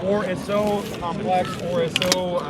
or is so complex or is so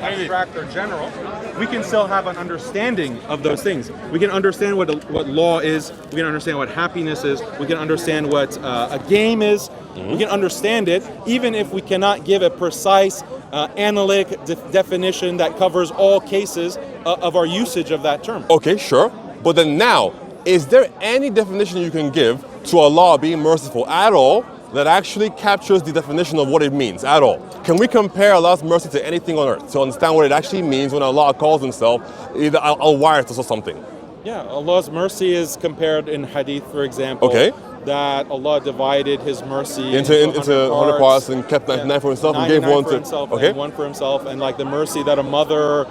abstract or general, we can still have an understanding of those things. We can understand what law is, we can understand what happiness is, we can understand what a game is, we can understand it, even if we cannot give a precise analytic definition that covers all cases of our usage of that term. Okay, sure. But then now, is there any definition you can give to Allah being merciful at all that actually captures the definition of what it means at all? Can we compare Allah's mercy to anything on earth to understand what it actually means when Allah calls himself either al-Warith or something? Yeah, Allah's mercy is compared in hadith, for example. Okay. That Allah divided His mercy into 100 parts and kept 99 for himself and gave one to himself and one for himself, and like the mercy that a mother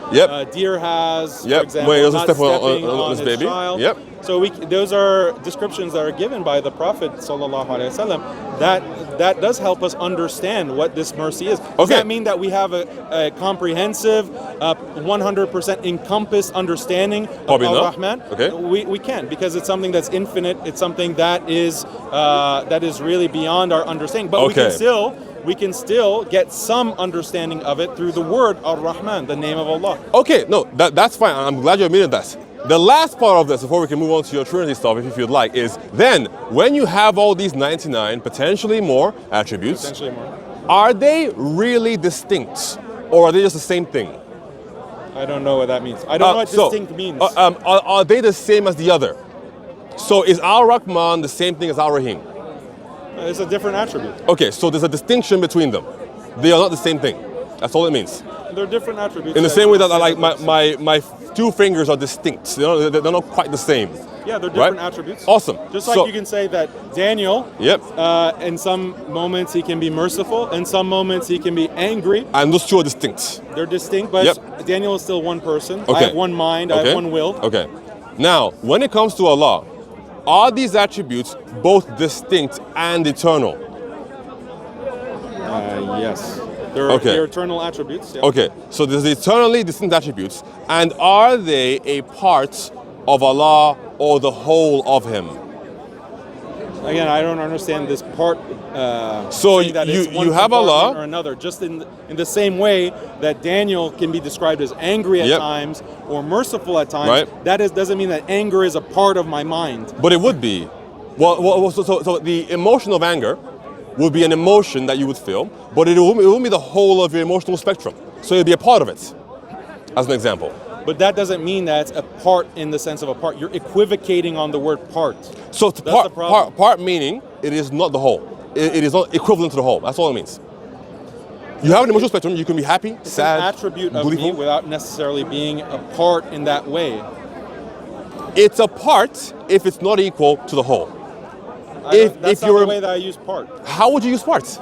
deer has, for example, when he doesn't not step stepping on his baby. child. So those are descriptions that are given by the Prophet sallallahu alaihi wasallam. That does help us understand what this mercy is. Does that mean that we have a comprehensive, 100% encompassed understanding of Ar-Rahman? We can, because it's something that's infinite. It's something that is really beyond our understanding. But we can still get some understanding of it through the word Ar-Rahman, the name of Allah. Okay, no, that's fine. I'm glad you admitted that. The last part of this, before we can move on to your Trinity stuff, if you'd like, is then when you have all these 99, potentially more attributes, are they really distinct, or are they just the same thing? I don't know what that means. I don't know what distinct means. Are they the same as the other? So is Ar-Rahman the same thing as Ar-Rahim? It's a different attribute. Okay, so there's a distinction between them. They are not the same thing. That's all it means. They're different attributes. In the same way that like my two fingers are distinct. They're not quite the same. Yeah, they're different attributes. Awesome. Just like you can say that Daniel, in some moments he can be merciful, in some moments he can be angry. And those two are distinct. They're distinct, but Daniel is still one person. I have one mind, I have one will. Okay. Now, when it comes to Allah, are these attributes both distinct and eternal? Yes. They're eternal attributes. Yeah. Okay, so there's eternally distinct attributes, and are they a part of Allah or the whole of Him? Again, I don't understand this part. So you have Allah or another, just in the same way that Daniel can be described as angry at times or merciful at times. That doesn't mean that anger is a part of my mind. But it would be. So the emotion of anger would be an emotion that you would feel, but it won't be the whole of your emotional spectrum. So it'd be a part of it, as an example. But that doesn't mean that it's a part in the sense of a part. You're equivocating on the word part. So part meaning it is not the whole. It is not equivalent to the whole. That's all it means. You have an emotional spectrum. You can be happy, sad, an attribute of gleeful. me without necessarily being a part in that way. It's a part if it's not equal to the whole. That's not the way that I use part. How would you use part?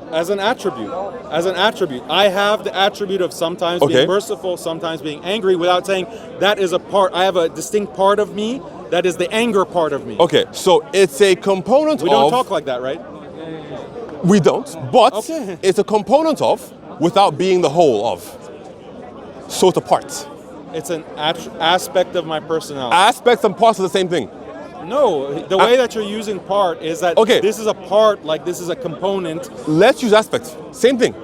As an attribute. As an attribute. I have the attribute of sometimes being merciful, sometimes being angry, without saying that is a part. I have a distinct part of me that is the anger part of me. Okay, so it's a component of... We don't talk like that, right? We don't, but it's a component of without being the whole of. So it's a part. It's an aspect of my personality. Aspects and parts are the same thing. No, the way that you're using part is that this is a part, like this is a component. Let's use aspects. Same thing.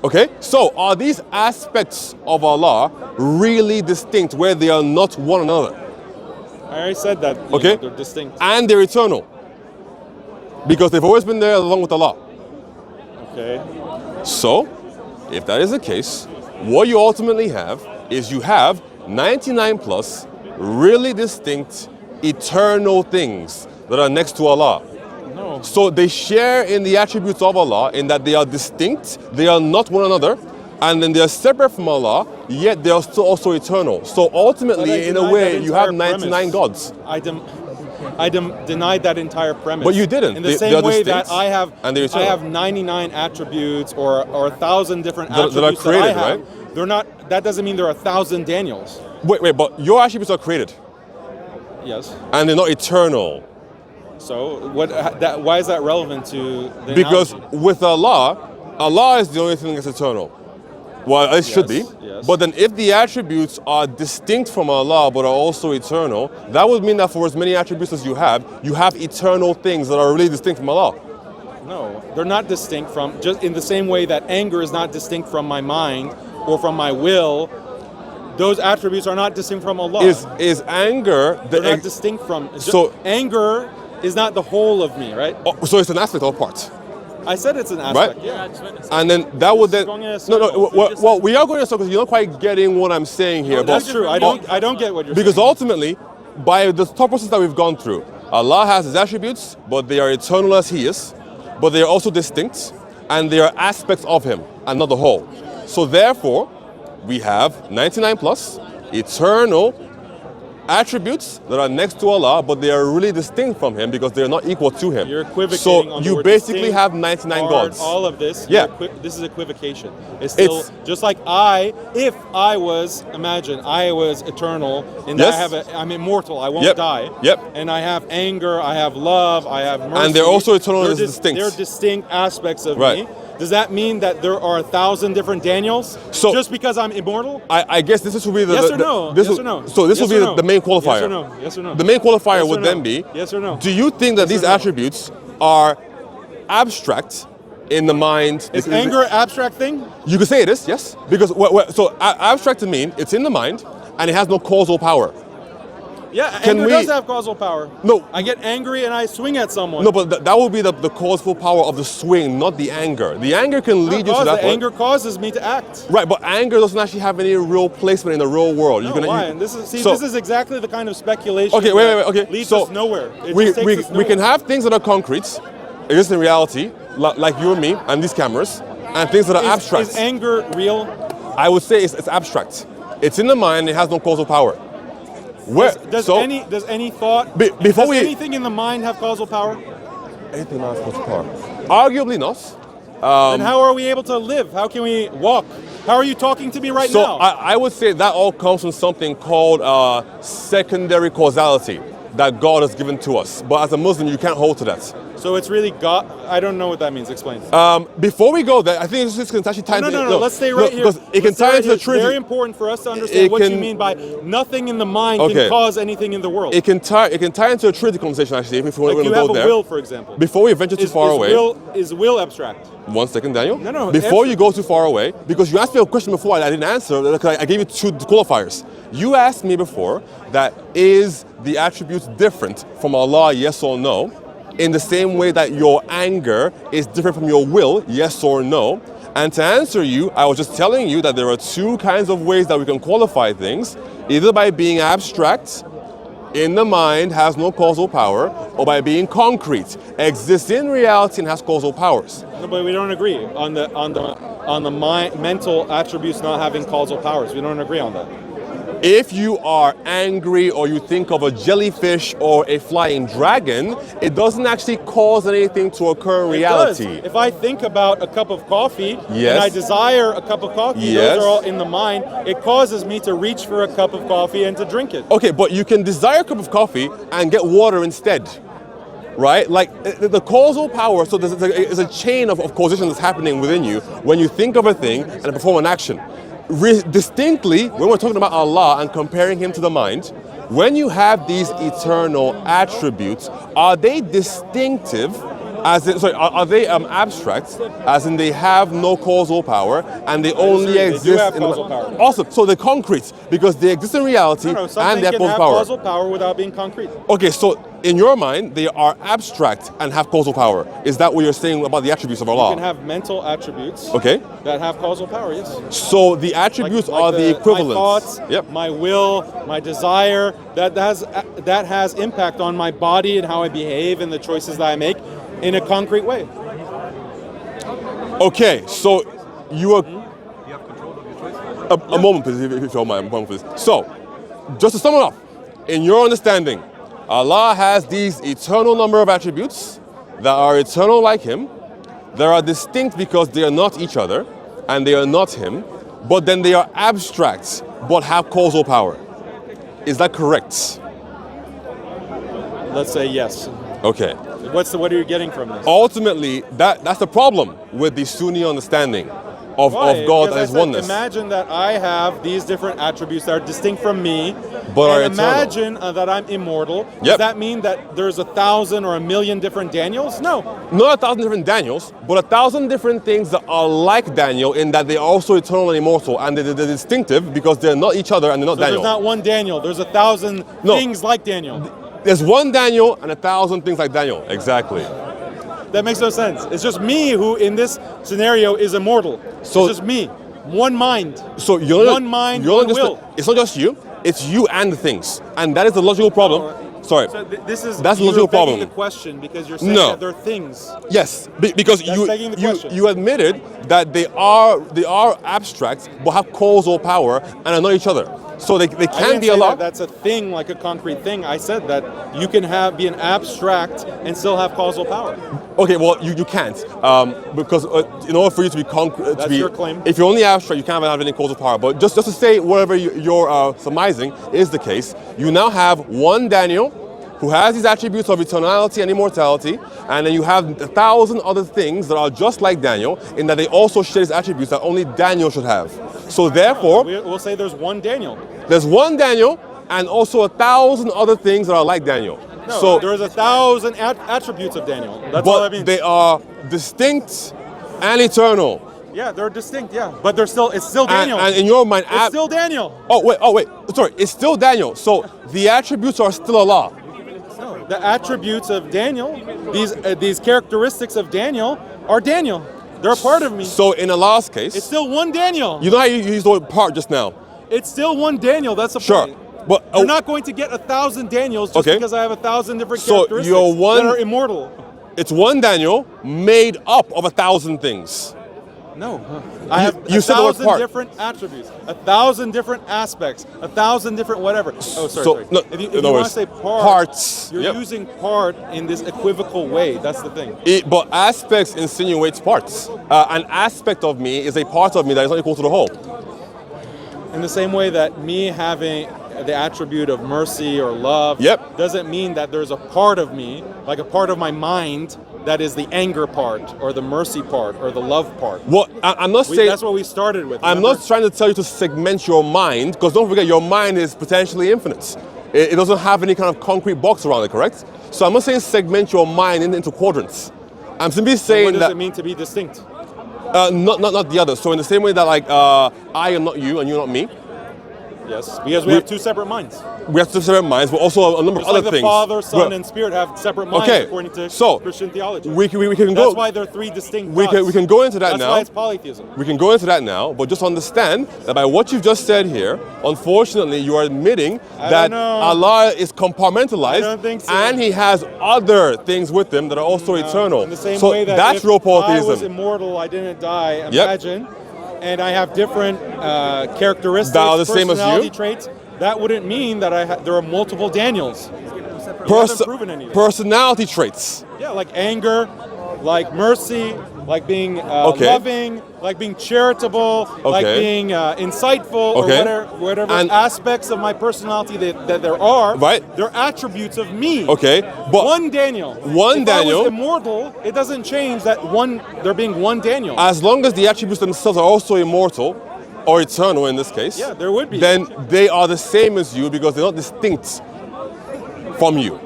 Okay? So are these aspects of Allah really distinct where they are not one another? I already said that. Okay? They're distinct. And they're eternal. Because they've always been there along with Allah. Okay. So, if that is the case, what you ultimately have is you have 99 plus really distinct eternal things that are next to Allah. No. So they share in the attributes of Allah in that they are distinct, they are not one another, and then they are separate from Allah, yet they are still also eternal. So ultimately, in a way, you have 99 gods. I denied that entire premise. But you didn't. In the same way that I have 99 attributes or 1,000 different attributes that are created, that I have, right? They're not. That doesn't mean there are 1,000 Daniels. Wait, but your attributes are created. Yes. And they're not eternal. So why is that relevant to the Because analogy? with Allah, Allah is the only thing that's eternal. Well, it should be. Yes. But then if the attributes are distinct from Allah but are also eternal, that would mean that for as many attributes as you have eternal things that are really distinct from Allah. No, they're not distinct from, just in the same way that anger is not distinct from my mind or from my will. Those attributes are not distinct from Allah. Is anger they're not distinct from. So anger is not the whole of me, right? So it's an aspect or part. I said it's an aspect. Right? Yeah. And then that would then no. Well, we are going in circles. You're not quite getting what I'm saying here. No, that's true. I don't get what you're saying. Because ultimately, by the thought process that we've gone through, Allah has His attributes, but they are eternal as He is, but they are also distinct, and they are aspects of Him and not the whole. So therefore, we have 99 plus eternal attributes that are next to Allah, but they are really distinct from Him because they are not equal to Him. You're equivocating. So on you basically have 99 gods. All of this. Yeah. This is equivocation. It's still just like if I was eternal, and Yes. I'm immortal. I won't die. Yep. And I have anger. I have love. I have mercy. And they're also eternal and distinct. They're distinct aspects of Right. me. Does that mean that there are 1,000 different Daniels? So just because I'm immortal? I guess this will be the Yes or no? This Yes will, or no? So this Yes will be or no? the main qualifier. Yes or no? Yes or no? The main qualifier Yes or would no? then be Yes or no? Do you think that Yes these or no? attributes are abstract in the mind? Is anger an abstract thing? You could say it is, yes. Because abstract to mean it's in the mind and it has no causal power. Yeah, anger does have causal power. No. I get angry and I swing at someone. No, but that would be the causal power of the swing, not the anger. The anger can lead you to that point. Anger causes me to act. Right, but anger doesn't actually have any real placement in the real world. Why? And this is exactly the kind of speculation okay, wait. Okay, leads so us nowhere. We can have things that are concrete, exist in reality, like you and me and these cameras, and things that are abstract. Is anger real? I would say it's abstract. It's in the mind. It has no causal power. Does any thought? Does anything in the mind have causal power? Anything has causal power? Arguably not. Then how are we able to live? How can we walk? How are you talking to me right now? So I would say that all comes from something called secondary causality that God has given to us. But as a Muslim, you can't hold to that. So it's really God. I don't know what that means. Explain. Before we go there, I think this can actually tie into No. Let's stay right here. Because it can tie into the Trinity. It's very important for us to understand what you mean by nothing in the mind can cause anything in the world. It can tie into a Trinity conversation actually. If we want to go there. You have a will, for example. Before we venture too far away. Is will abstract? 1 second, Daniel. No. Before you go too far away, because you asked me a question before I didn't answer. I gave you two qualifiers. You asked me before that is the attributes different from Allah? Yes or no? In the same way that your anger is different from your will, yes or no? And to answer you, I was just telling you that there are two kinds of ways that we can qualify things, either by being abstract, in the mind, has no causal power, or by being concrete, exists in reality and has causal powers. No, but we don't agree on the mental attributes not having causal powers. We don't agree on that. If you are angry or you think of a jellyfish or a flying dragon, it doesn't actually cause anything to occur in reality. It does. If I think about a cup of coffee Yes. and I desire a cup of coffee, Yes. those are all in the mind. It causes me to reach for a cup of coffee and to drink it. Okay, but you can desire a cup of coffee and get water instead. Right? Like the causal power, so there's a chain of causation that's happening within you when you think of a thing and perform an action. Distinctly, when we're talking about Allah and comparing Him to the mind, when you have these eternal attributes, are they distinctive? Are they abstract? As in, they have no causal power and they only exist. They do have in causal power. Awesome. So they're concrete because they exist in reality and they have can causal have power. causal power without being concrete. Okay, so in your mind, they are abstract and have causal power. Is that what you're saying about the attributes of Allah? You can have mental attributes that have causal power, yes. So the attributes are the equivalents. My thoughts, my will, my desire, that has impact on my body and how I behave and the choices that I make in a concrete way. Okay, so you are... You have control of your choice? A moment, please, if you don't mind. A moment, please. So, just to sum it up, in your understanding, Allah has these eternal number of attributes that are eternal like Him, that are distinct because they are not each other, and they are not Him, but then they are abstract, but have causal power. Is that correct? Let's say yes. Okay. What are you getting from this? Ultimately, that's the problem with the Sunni understanding. of God Because and His I said, oneness. imagine that I have these different attributes that are distinct from me, But are and eternal. imagine that I'm immortal. Yep. Does that mean that there's 1,000 or 1,000,000 different Daniels? No. Not 1,000 different Daniels, but 1,000 different things that are like Daniel in that they're also eternal and immortal, and they're distinctive because they're not each other and they're not So Daniel. there's not one Daniel. There's 1,000 No. things like Daniel. There's one Daniel and 1,000 things like Daniel. Exactly. That makes no sense. It's just me who, in this scenario, is immortal. So- it's just me. One mind. So you're One mind, you're one just will. it's not just you, it's you and the things. And that is the logical problem. Sorry. So this is That's the you're logical begging problem. the question because you're saying No. that they're things. Yes, because That's begging the question. you admitted that they are abstract but have causal power and are not each other. So they I can didn't be say a lot. that that's a thing, like a concrete thing. I said that you can be an abstract and still have causal power. Okay, well you can't because in order for you to be concrete, That's your claim. If you're only abstract, you can't have any causal power. But just to say whatever you're surmising is the case, you now have one Daniel who has these attributes of eternality and immortality, and then you have 1,000 other things that are just like Daniel in that they also share these attributes that only Daniel should have. So therefore, We'll say there's one Daniel. there's one Daniel and also 1,000 other things that are like Daniel. No, So, there's 1,000 attributes of Daniel. That's all that but means. they are distinct and eternal. Yeah, they're distinct. Yeah, but it's still And, Daniel. and in your mind, it's still Daniel. oh wait, sorry, it's still Daniel. So the attributes are still Allah. No, the attributes of Daniel, these characteristics of Daniel, are Daniel. They're a part of me. So in Allah's case, It's still one Daniel. you know how you used the word part just now. It's still one Daniel. That's the Sure, point. but You're not going to get 1,000 Daniels just Okay. because I have 1,000 different So characteristics you're one- that are immortal. it's one Daniel made up of 1,000 things. No, I have you said the word 1,000 part. different attributes, 1,000 different aspects, 1,000 different whatever. Oh, sorry. So, sorry. no, if you no want to worries. say Parts, you're yep. using part in this equivocal way. That's the thing. But aspects insinuates parts. An aspect of me is a part of me that is not equal to the whole. In the same way that me having the attribute of mercy or love Yep. doesn't mean that there's a part of me, like a part of my mind, that is the anger part or the mercy part or the love part. Well, I'm not saying That's what we started with. I'm remember? not trying to tell you to segment your mind, because don't forget, your mind is potentially infinite. It doesn't have any kind of concrete box around it, correct? So I'm not saying segment your mind into quadrants. I'm simply saying What does that it mean to be distinct? not the other. So in the same way that like I am not you and you're not me, Yes, because we have two separate minds. we have two separate minds, but also a number Just of like other the things. Father, Son, Well, and Spirit have separate minds Okay, according to so Christian theology. we can That's go. why they're three distinct we gods. can go into that That's now. why it's polytheism. We can go into that now, but just understand that by what you've just said here, unfortunately, you are admitting I that don't know. Allah is compartmentalized I don't think so. and He has other things with Him that are also eternal. In the same so way that that's if real I was polytheism. immortal, I didn't die, Yep. imagine, and I have different characteristics, That are the same as you? personality traits, that wouldn't mean that there are multiple Daniels. You haven't proven anything. Personality traits. Yeah, like anger, like mercy, like being Okay. loving, like being charitable, like Okay. being insightful, Okay. or whatever And- aspects of my personality that there are. Right. They're attributes of me. Okay, but One Daniel. One if I Daniel- was immortal, it doesn't change that there being one Daniel. as long as the attributes themselves are also immortal, or eternal in this case, Yeah, there would be. then they are the same as you because they're not distinct from you.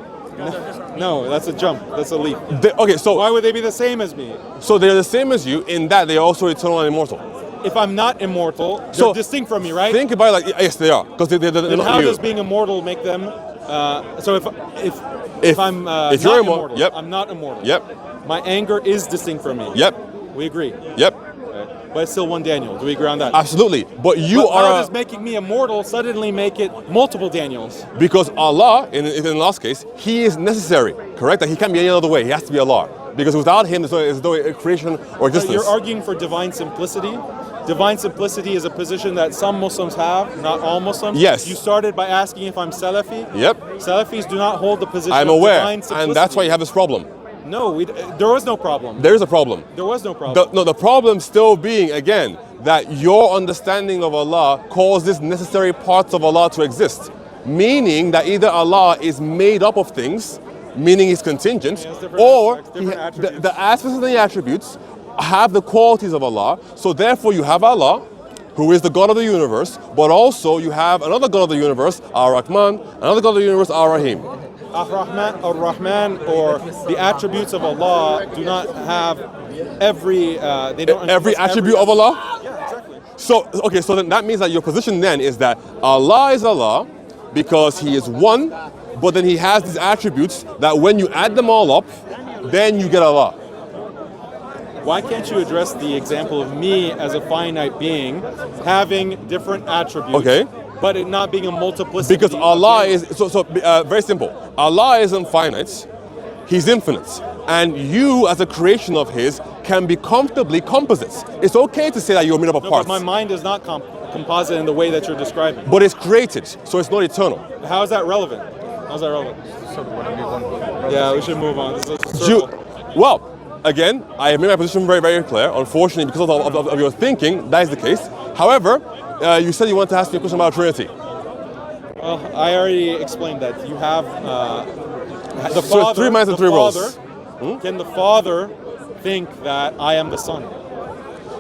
No, that's a jump. That's a leap. Okay, so Why would they be the same as me? So they're the same as you in that they are also eternal and immortal. If I'm not immortal, they're So, distinct from me, right? Think about it like, yes, they are, because they're Then not how you. does being immortal make them? So if If- I'm if not you're immortal, yep. I'm not immortal. Yep, My anger is distinct from me. yep, We agree. yep, Okay. But it's still one Daniel. Do we agree on that? absolutely. But you But how are, does making me immortal suddenly make it multiple Daniels? because Allah, in the last case, He is necessary, correct? That He can't be any other way. He has to be Allah. Because without Him, there's no creation or So existence. you're arguing for divine simplicity. Divine simplicity is a position that some Muslims have, not all Muslims. Yes. You started by asking if I'm Salafi. Yep, Salafis do not hold the position I'm of aware, divine simplicity. and that's why you have this problem. No, there was no problem. There is a problem. There was no problem. The problem still being, again, that your understanding of Allah causes necessary parts of Allah to exist. Meaning that either Allah is made up of things, meaning He's contingent, He has different or aspects, different attributes. the aspects of the attributes have the qualities of Allah. So therefore you have Allah, who is the God of the universe, but also you have another God of the universe, Ar-Rahman, another God of the universe, Ar-Rahim. Ar-Rahman, or the attributes of Allah do not have every attribute of Allah? Yeah, exactly. So, okay, so then that means that your position then is that Allah is Allah because He is one, but then He has these attributes that when you add them all up, then you get Allah. Why can't you address the example of me as a finite being having different attributes, but it not being a multiplicity? Because Allah is, very simple. Allah isn't finite, He's infinite. And you, as a creation of His, can be comfortably composites. It's okay to say that you're made up of parts. But my mind is not composite in the way that you're describing. But it's created, so it's not eternal. How is that relevant? How's that relevant? Yeah, we should move on. This is a circle. Well, again, I have made my position very, very clear. Unfortunately, because of your thinking, that is the case. However, you said you wanted to ask me a question about Trinity. Well, I already explained that. You have the so Father. 3 minds and 3 roles. Can the Father think that I am the Son?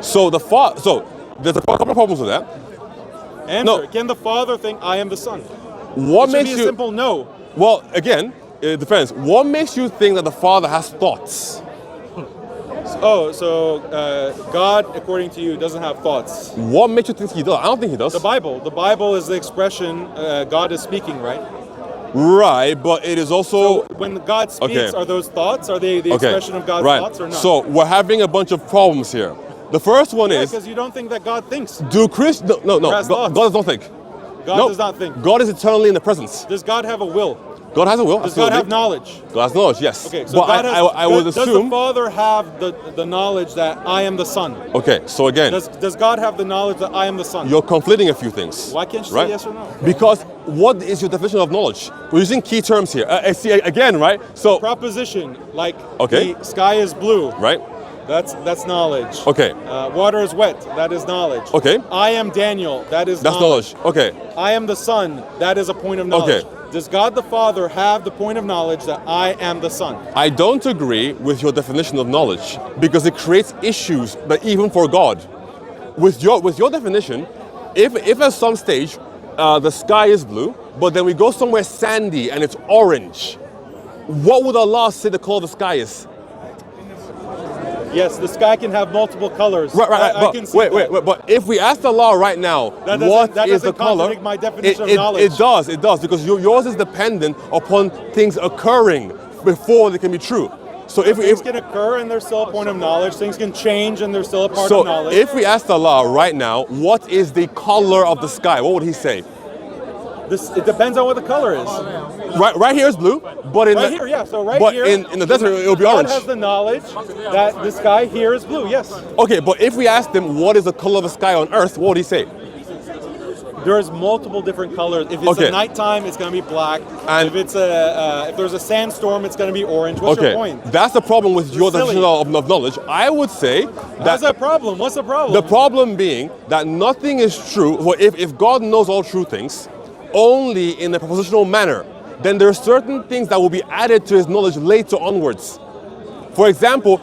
So there's a couple of problems with that. Answer. No. Can the Father think I am the Son? What makes be you a simple no? Well, again, it depends. What makes you think that the Father has thoughts? Oh, so God, according to you, doesn't have thoughts. What makes you think He does? I don't think He does. The Bible. The Bible is the expression God is speaking, right? Right, but it is also... So when God speaks, are those thoughts? Are they the expression of God's thoughts or not? So we're having a bunch of problems here. The first one is... because you don't think that God thinks. No. God does not think. God does not think. God is eternally in the presence. Does God have a will? God has a will. Does God have knowledge? God has knowledge, yes. Okay, so but I would assume... Does the Father have the knowledge that I am the Son? Okay, so again... Does God have the knowledge that I am the Son? You're conflating a few things. Why can't you say yes or no? Because what is your definition of knowledge? We're using key terms here. See, again, right? So... Proposition, like the sky is blue. Right. That's knowledge. Okay. Water is wet. That is knowledge. Okay. I am Daniel. That's knowledge. Okay. I am the Son. That is a point of knowledge. Okay. Does God the Father have the point of knowledge that I am the Son? I don't agree with your definition of knowledge because it creates issues, but even for God. With your definition, if at some stage the sky is blue, but then we go somewhere sandy and it's orange, what would Allah say the color of the sky is? Yes, the sky can have multiple colors. Right. I can see that. But if we ask Allah right now, what is the color? My definition of knowledge. It does, because yours is dependent upon things occurring before they can be true. So if things can occur and there's still a point of knowledge, things can change and there's still a part of knowledge. So if we asked Allah right now, what is the color of the sky? What would He say? It depends on what the color is. Right here is blue, but in the desert it will be orange. God has the knowledge that the sky here is blue. Yes. Okay, but if we asked Him what is the color of the sky on Earth, what would He say? There's multiple different colors. If it's a nighttime, it's going to be black. And if there's a sandstorm, it's going to be orange. What's your point? That's the problem with your definition of knowledge. I would say that's a problem. What's the problem? The problem being that nothing is true. Well, if God knows all true things only in a propositional manner, then there are certain things that will be added to His knowledge later onwards. For example,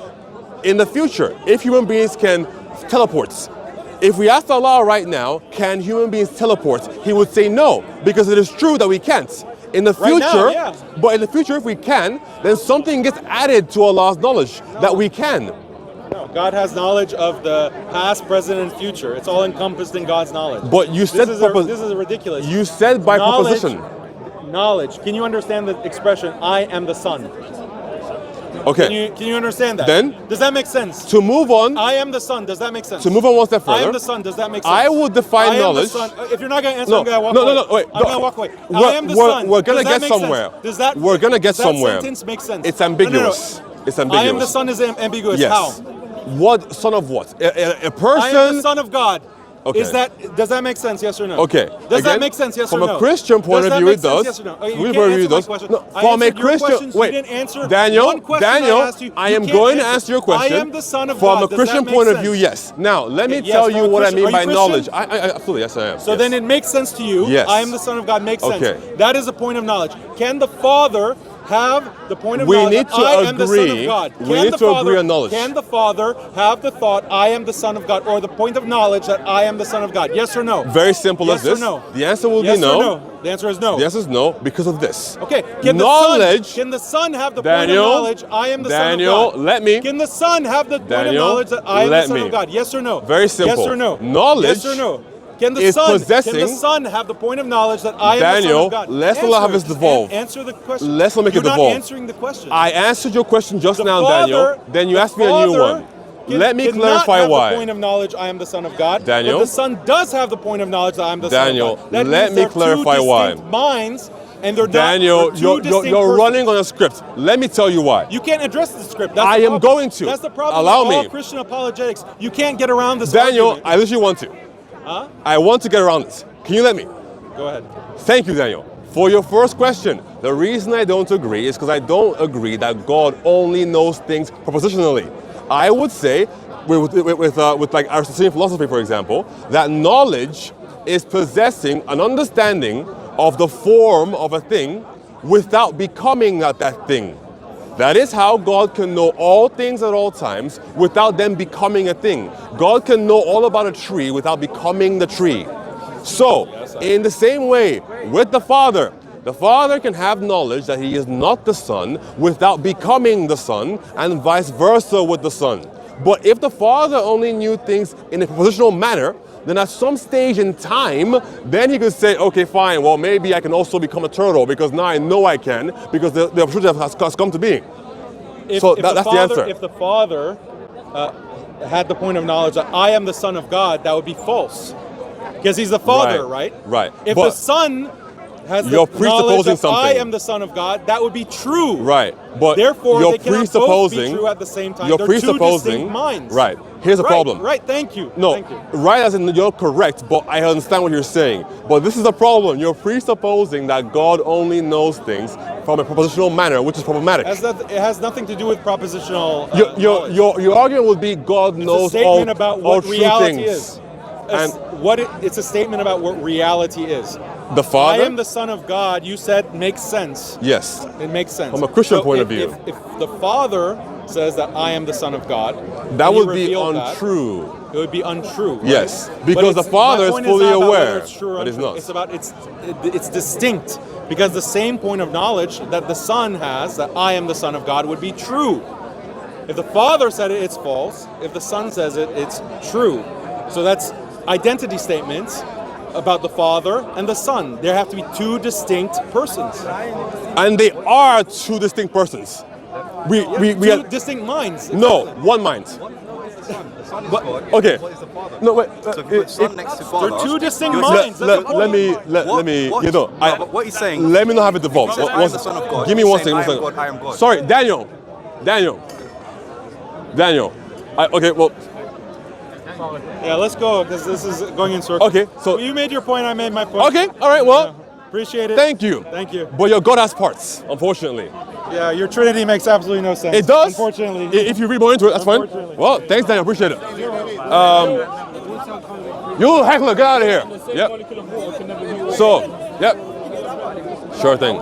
in the future, if human beings can teleport, if we asked Allah right now, can human beings teleport? He would say no, because it is true that we can't. In the future, but in the future, if we can, then something gets added to Allah's knowledge that we can. No, God has knowledge of the past, present, and future. It's all encompassed in God's knowledge. But you said this is ridiculous. You said by proposition. Knowledge. Can you understand the expression "I am the Son"? Okay. Can you understand that? Then does that make sense? To move on. I am the Son. Does that make sense? To move on one step further. I am the Son. Does that make sense? I would define knowledge. If you're not going to answer, I'm going to walk away. No, wait. I'm going to walk away. I am the Son. We're going to get somewhere. We're going to get somewhere. That sentence make sense? It's ambiguous. It's ambiguous. I am the Son is ambiguous. Yes. How? What son of what? A person. I am the Son of God. Okay. Does that make sense? Yes or no? Okay. Does that make sense? Yes or no? From a Christian point of view, it does. Yes or no? From a view, it does. From a Christian, wait, Daniel, I am going to answer your question. I am the Son of God. From a Christian point of view, yes. Now, let me tell you what I mean by knowledge. Absolutely, yes, I am. So then it makes sense to you. Yes. I am the Son of God makes sense. Okay. That is a point of knowledge. Can the Father have the point of We knowledge need that to I am the Son agree- of God? we need to agree on knowledge. Can the Father have the thought, I am the Son of God, or the point of knowledge that I am the Son of God? Yes or no? Very simple Yes as this. or no? The answer will Yes be no. or no? The answer is no. The answer is no because of this. Okay. Can Knowledge- can the Son have the Daniel, point of knowledge, I am the Daniel, Son of God? let me. Can the Son have the point of Daniel, knowledge that I am let the Son me. of God? Yes or no? Very simple. Yes or no? Knowledge Yes or no? Can the is Son possessing- have the point of knowledge that I am the Son Daniel, of God? let's not have this devolve. Answer the question. Let's not make it You're devolve. not answering the question. I answered your question just The now, Father- Daniel. Then you the asked me a new Father one. Let me cannot clarify have why. the point of knowledge, I am the Son of God. Daniel. But the Son does have the point of knowledge that I am the Daniel, Son of God. That let means me they're clarify two why. distinct minds, and they're Daniel, not, they're two distinct you're persons. running on a script. Let me tell you why. You can't address the script. That's I the am problem. going to. That's the problem Allow with all me. Christian apologetics. You can't get around this Daniel, argument. I literally want to. Huh? I want to get around this. Can you let me? Go ahead. Thank you, Daniel. For your first question, the reason I don't agree is because I don't agree that God only knows things propositionally. I would say, with like Aristotelian philosophy, for example, that knowledge is possessing an understanding of the form of a thing without becoming that thing. That is how God can know all things at all times without them becoming a thing. God can know all about a tree without becoming the tree. So, in the same way, with the Father can have knowledge that He is not the Son without becoming the Son, and vice versa with the Son. But if the Father only knew things in a propositional manner, then at some stage in time, then He could say, okay, fine, well, maybe I can also become a turtle because now I know I can, because the opportunity has come to being. That's the answer. If the Father had the point of knowledge that I am the Son of God, that would be false. Because He's the Father, right? Right. If But the Son has the you're knowledge presupposing that something. I am the Son of God, that would be true. Right. But Therefore, you're they cannot both be presupposing. true at the same time. You're They're two presupposing. distinct minds. Right. Here's the problem. Right. Thank you. No, Thank you. right as in you're correct, but I understand what you're saying. But this is the problem. You're presupposing that God only knows things from a propositional manner, which is problematic. It has nothing to do with propositional. Your argument would be God It's knows a statement all, about all what true reality things. is. And It's a statement about what reality is. the Father, I am the Son of God, you said makes sense. yes, It makes sense. From a Christian point of if- view. If the Father says that I am the Son of God, that and He would be revealed that, untrue. it would be untrue. Right? Yes, But because it's- the Father my is point fully not about whether aware it's true or that He's untrue. not. It's about it's distinct because the same point of knowledge that the Son has, that I am the Son of God, would be true. If the Father said it, it's false. If the Son says it, it's true. So that's identity statements about the Father and the Son. There have to be two distinct persons. And they are two distinct persons. We Two are, distinct minds. no, Exactly. one mind. Okay. No, wait. So if you put Son next to Father, They're two distinct you're minds. saying- That's the let me, point. you know, No, but what he's saying. let me not have it devolve. He says, I am the Son of God. Give me He's one saying, second. I am God, I am God. Sorry, Daniel. Okay, well, Yeah, let's go because this is going in circles. okay, so, You made your point, I made my point. okay, all right, well, Appreciate it. thank you. Thank you. But your God has parts, unfortunately. Yeah, your Trinity makes absolutely no sense. It does. Unfortunately. If you read more into it, that's fine. Unfortunately. Well, thanks, Daniel. Appreciate it. You heckler, get out of here. Yep. So, yep. Sure thing.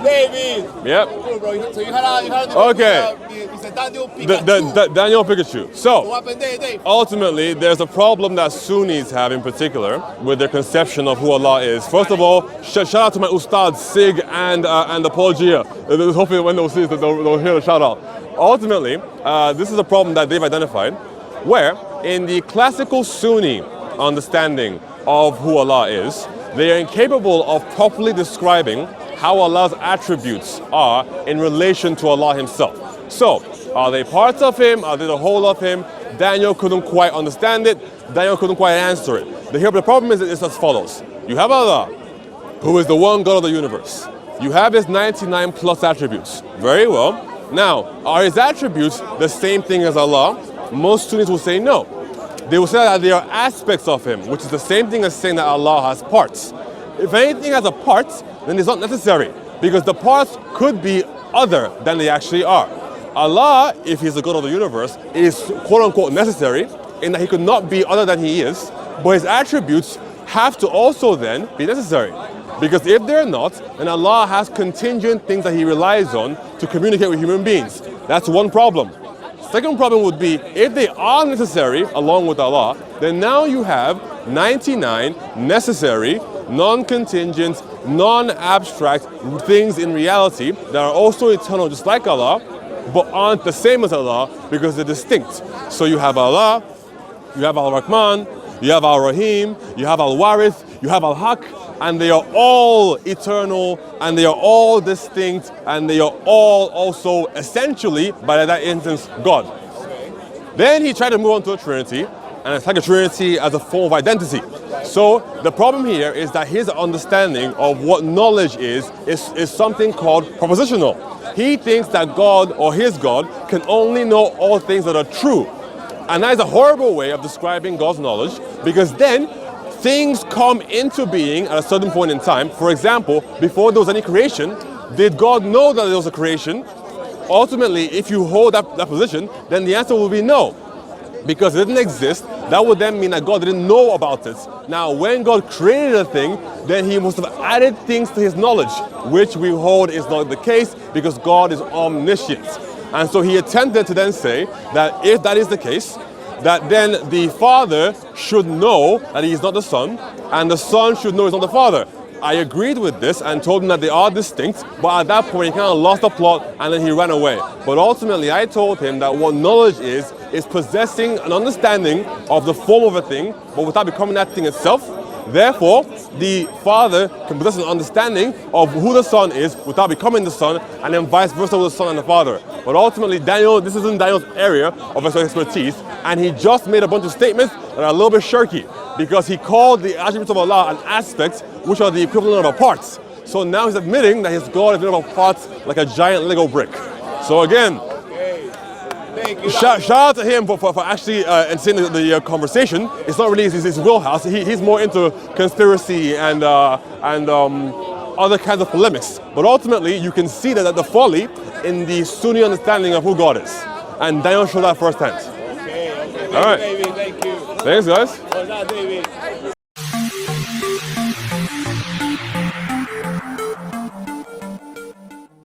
David. Yep. Cool, bro. So you had Okay. Daniel Pikachu. Daniel Pikachu. So, What happened there, Dave? ultimately, there's a problem that Sunnis have in particular with their conception of who Allah is. First of all, shout out to my Ustad Sig and Apologia. Hopefully when they'll see this, they'll hear the shout out. Ultimately, this is a problem that they've identified, where in the classical Sunni understanding of who Allah is, they are incapable of properly describing how Allah's attributes are in relation to Allah Himself. So, are they parts of Him? Are they the whole of Him? Daniel couldn't quite understand it. Daniel couldn't quite answer it. The problem is it's as follows. You have Allah, who is the one God of the universe. You have His 99 plus attributes. Very well. Now, are His attributes the same thing as Allah? Most Sunnis will say no. They will say that they are aspects of Him, which is the same thing as saying that Allah has parts. If anything has a part, then it's not necessary, because the parts could be other than they actually are. Allah, if He's the God of the universe, is quote-unquote necessary in that He could not be other than He is, but His attributes have to also then be necessary. Because if they're not, then Allah has contingent things that He relies on to communicate with human beings. That's one problem. Second problem would be, if they are necessary along with Allah, then now you have 99 necessary, non-contingent, non-abstract things in reality that are also eternal just like Allah, but aren't the same as Allah because they're distinct. So you have Allah, you have Al-Rahman, you have Al-Rahim, you have Al-Warith, you have Al-Haq, and they are all eternal, and they are all distinct, and they are all also essentially, by that instance, God. Then he tried to move on to a Trinity, and attack a Trinity as a form of identity. So the problem here is that his understanding of what knowledge is something called propositional. He thinks that God, or his God, can only know all things that are true. And that is a horrible way of describing God's knowledge, because then things come into being at a certain point in time. For example, before there was any creation, did God know that there was a creation? Ultimately, if you hold that position, then the answer will be no. Because it didn't exist, that would then mean that God didn't know about it. Now, when God created a thing, then He must have added things to His knowledge, which we hold is not the case because God is omniscient. And so he attempted to then say that if that is the case, that then the Father should know that He is not the Son, and the Son should know He's not the Father. I agreed with this and told him that they are distinct, but at that point he kind of lost the plot and then he ran away. But ultimately I told him that what knowledge is possessing an understanding of the form of a thing, but without becoming that thing itself. Therefore, the Father can possess an understanding of who the Son is without becoming the Son, and then vice versa with the Son and the Father. But ultimately, Daniel, this isn't Daniel's area of expertise, and he just made a bunch of statements that are a little bit shirky, because he called the attributes of Allah an aspect, which are the equivalent of a parts. So now he's admitting that his God is made up of parts like a giant Lego brick. So again, shout out to him for actually entertaining the conversation. It's not really his wheelhouse. He's more into conspiracy and other kinds of polemics. But ultimately, you can see that the folly in the Sunni understanding of who God is. And Daniel showed that firsthand. Okay. All right. David, thank you. Thanks, guys. What's up, David?